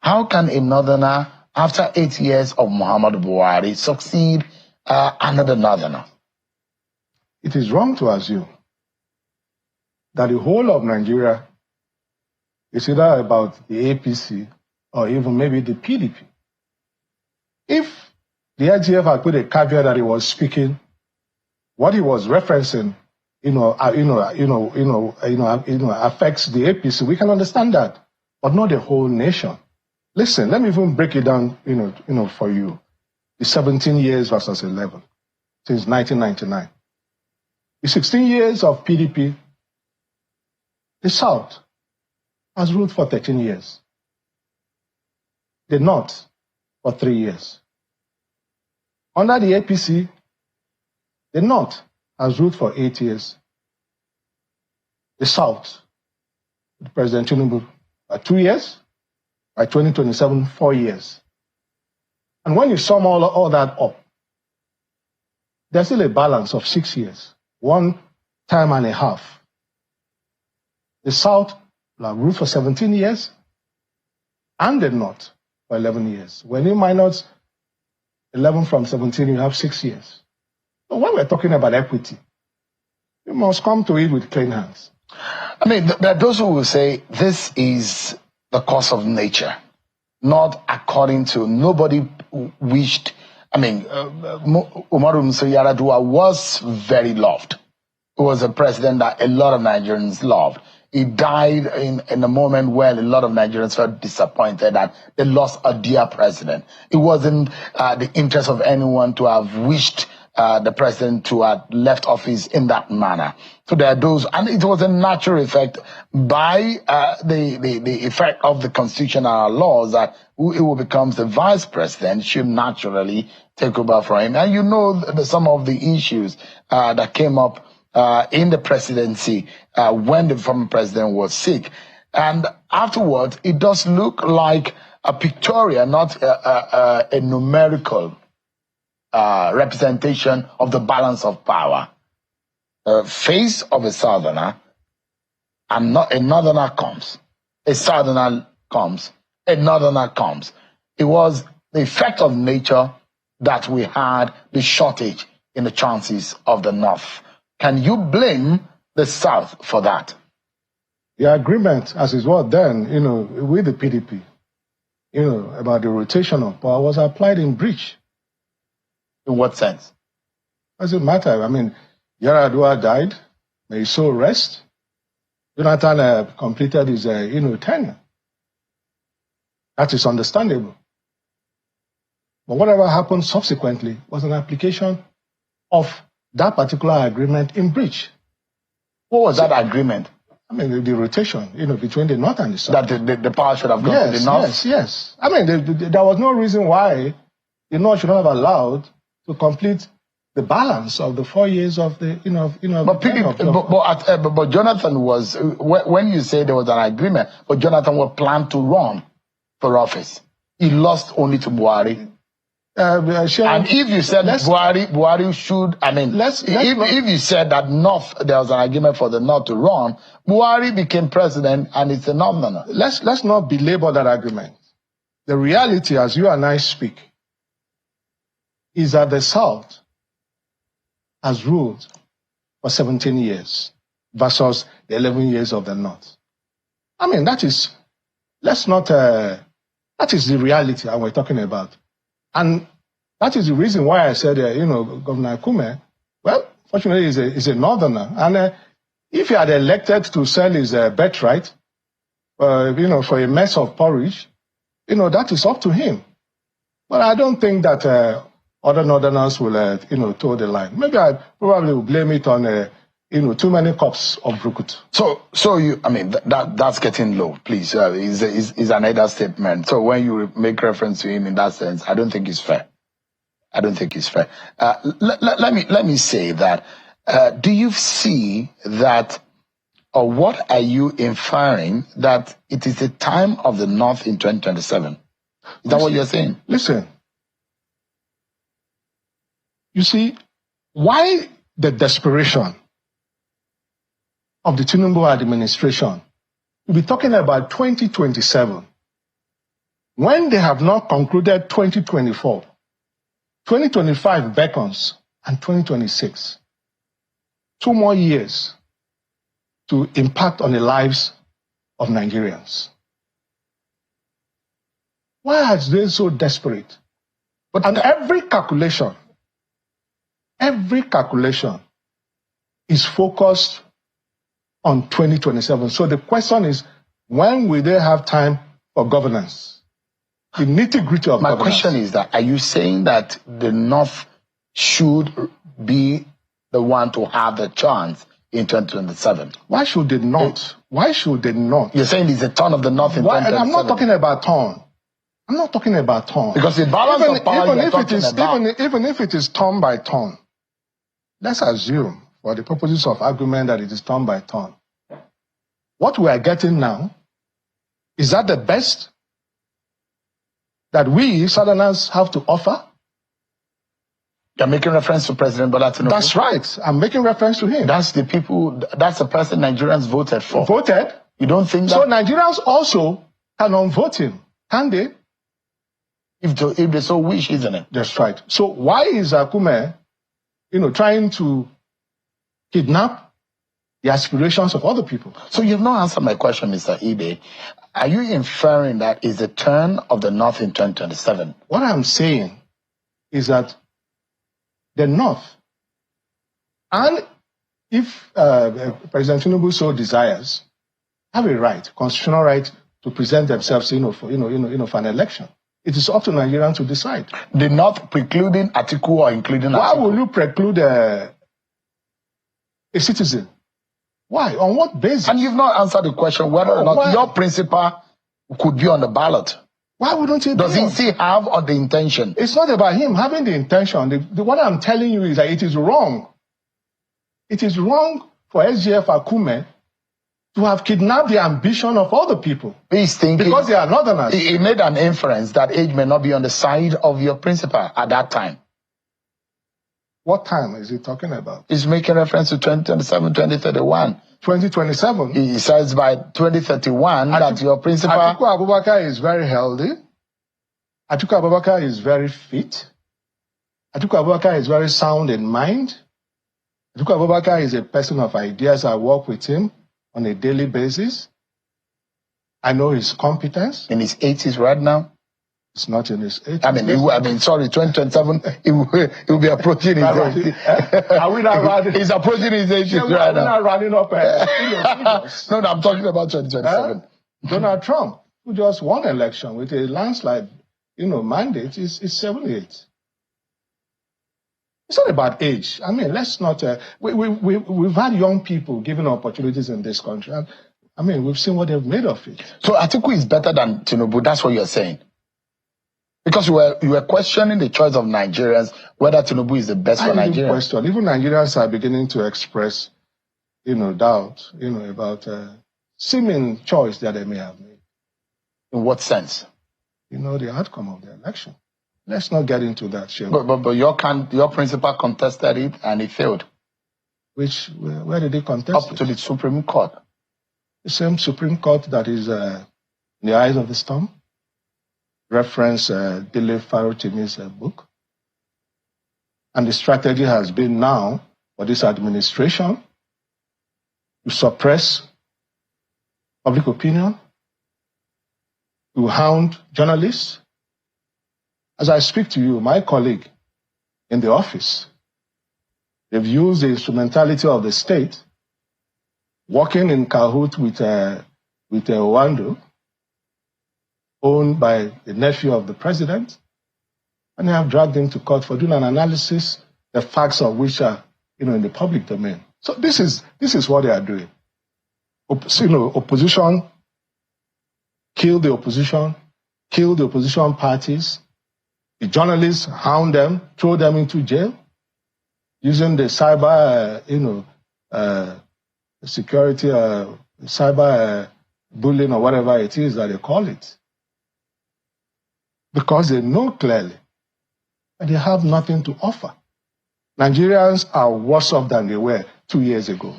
How can a northerner, after 8 years of Muhammadu Buhari, succeed another northerner? It is wrong to assume that the whole of Nigeria is either about the APC or even maybe the PDP. If the IGF had put a caveat that he was speaking, what he was referencing, affects the APC, we can understand that, but not the whole nation. Listen, let me even break it down, for you. The 17 years versus 11 since 1999. The 16 years of PDP, the South has ruled for 13 years. The North for 3 years. Under the APC, the North has ruled for 8 years. The South, with President Tinubu, 2 years. By 2027, 4 years. And when you sum all that up, there's still a balance of 6 years, 1 time and a half. The South will have ruled for 17 years, and the North for 11 years. When you minus 11 from 17, you have 6 years. So when we're talking about equity, you must come to it with clean hands. I mean, there are those who will say this is the course of nature, not according to nobody wished. I mean, Umaru Musa Yar'Adua was very loved. He was a president that a lot of Nigerians loved. He died in a moment where a lot of Nigerians felt disappointed that they lost a dear president. It wasn't the interest of anyone to have wished the president to have left office in that manner. So there are those, and it was a natural effect by the effect of the constitutional laws that who becomes the vice president should naturally take over from him. And you know some of the issues that came up in the presidency when the former president was sick. And afterwards, it does look like a pictorial, not a numerical representation of the balance of power. Face of a southerner, and not a northerner comes. A southerner comes, a northerner comes. It was the effect of nature that we had the shortage in the chances of the North. Can you blame the South for that? The agreement, as it was then, with the PDP, about the rotation of power was applied in breach. In what sense? Doesn't matter. I mean, Yar'Adua died. May his soul rest. Jonathan completed his tenure. That is understandable. But whatever happened subsequently was an application of that particular agreement in breach. What was that agreement? I mean, the rotation, between the North and the South. That the power should have gone to the North? Yes. I mean, there was no reason why the North should not have allowed to complete the balance of the 4 years of the, But Jonathan was, when you say there was an agreement, but Jonathan was planned to run for office. He lost only to Buhari. And if you said Buhari should, I mean, if you said that North, there was an agreement for the North to run, Buhari became president and it's a northerner. Let's not belabor that argument. The reality, as you and I speak, is that the South has ruled for 17 years versus the 11 years of the North. I mean, that is the reality that we're talking about. And that is the reason why I said, Governor Akume, well, fortunately, is a northerner. And if he had elected to sell his birthright, for a mess of porridge, that is up to him. But I don't think that other northerners will, toe the line. Maybe I probably will blame it on, too many cups of brukut. So you, I mean, that's getting low, please. Is another statement. So when you make reference to him in that sense, I don't think it's fair. Let me say that, do you see that, or what are you inferring that it is the time of the North in 2027? Is that what you're saying? Listen. You see, why the desperation of the Tinubu administration? We'll be talking about 2027. When they have not concluded 2024, 2025 beckons, and 2026, 2 more years to impact on the lives of Nigerians. Why are they so desperate? And every calculation is focused on 2027. So the question is, when will they have time for governance? The nitty-gritty of governance. My question is that, are you saying that the North should be the one to have the chance in 2027? Why should they not? Why should they not? You're saying it's a turn of the North in 2027? And I'm not talking about turn. I'm not talking about turn. Because the balance of power even if it is turn by turn, let's assume, for the purposes of argument, that it is turn by turn. What we are getting now, is that the best that we Southerners have to offer? You're making reference to President Bola Tinubu? That's right. I'm making reference to him. That's the person Nigerians voted for. Voted? You don't think that? So Nigerians also can unvote him, can they? If they so wish, isn't it? That's right. So why is Akume, trying to kidnap the aspirations of other people? So you've not answered my question, Mr. Aide. Are you inferring that is the turn of the North in 2027? What I'm saying is that the North, and if President Tinubu so desires, have a right, constitutional right, to present themselves, for an election. It is up to Nigerians to decide. The North precluding Atiku or including Atiku? Why will you preclude a citizen? Why? On what basis? And you've not answered the question whether or not your principal could be on the ballot. Why wouldn't he? Does he still have the intention? It's not about him having the intention. What I'm telling you is that it is wrong. It is wrong for SGF Akume to have kidnapped the ambition of other people. He's thinking, because they are Northerners. He made an inference that age may not be on the side of your principal at that time. What time is he talking about? He's making reference to 2027, 2031. 2027? He says by 2031 that your principal... Atiku Abubakar is very healthy. Atiku Abubakar is very fit. Atiku Abubakar is very sound in mind. Atiku Abubakar is a person of ideas. I work with him on a daily basis. I know his competence. In his 80s right now? It's not in his 80s. 2027, he will be approaching his 80s. Are we not running? He's approaching his 80s right now. We're not running up. No, I'm talking about 2027. Donald Trump, who just won election with a landslide, mandate, is 78. It's not about age. Let's not. We've had young people given opportunities in this country. And, we've seen what they've made of it. So Atiku is better than Tinubu. That's what you're saying. Because you were questioning the choice of Nigerians, whether Tinubu is the best for Nigerians. Question. Even Nigerians are beginning to express, doubt, about seeming choice that they may have made. In what sense? The outcome of the election. Let's not get into that, Shane. But your principal contested it and he failed. Where did he contest? Up to the Supreme Court. The same Supreme Court that is in the eyes of the storm. Reference Dele Farotimi's book. And the strategy has been now for this administration to suppress public opinion, to hound journalists. As I speak to you, my colleague in the office, they've used the instrumentality of the state, working in cahoot with Owando, owned by the nephew of the president, and they have dragged him to court for doing an analysis, the facts of which are, in the public domain. So this is what they are doing. Opposition, kill the opposition parties. The journalists hound them, throw them into jail, using the cyber, security, cyber bullying or whatever it is that they call it. Because they know clearly that they have nothing to offer. Nigerians are worse off than they were 2 years ago.